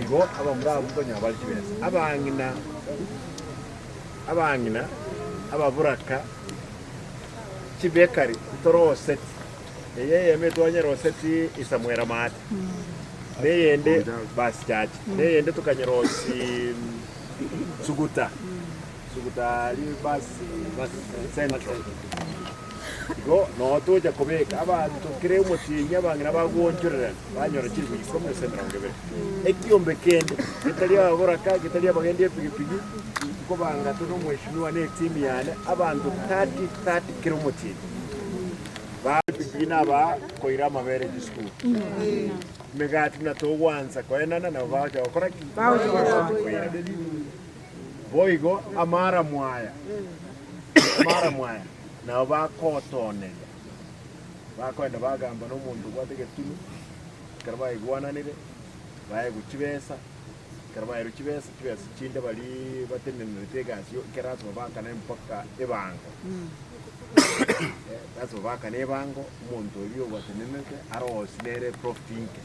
igo abamura mutonya bali kibesa abangina ababuraka kibekari toroset yeye metwanya roseti isamwera mate neyende basi chachi neyende tukanyerosi suguta ali basi central go no toja kobeka abantu kire umutinya bangina bagonjorera banyora kiri kugikomwe central ngebe ekiombe kende kitalia aboraka kitalia bagende pigipigi ko banga tuno mweshimiwa ne team yane abantu 30 kire umutinya bapigina ba koira mabere disku megati na to wanza koenana na baje okora boigo amara mwaya na bakotone bakwenda bagamba n'omuntu gwategetulu karaba igwananire baye gukibesa karaba irukibesa kinde bali batenene tegasiyo kerazo bakana mpaka ebango that's what I can evango, Montorio, what an image, Aros, Nere, Prof. Tinke.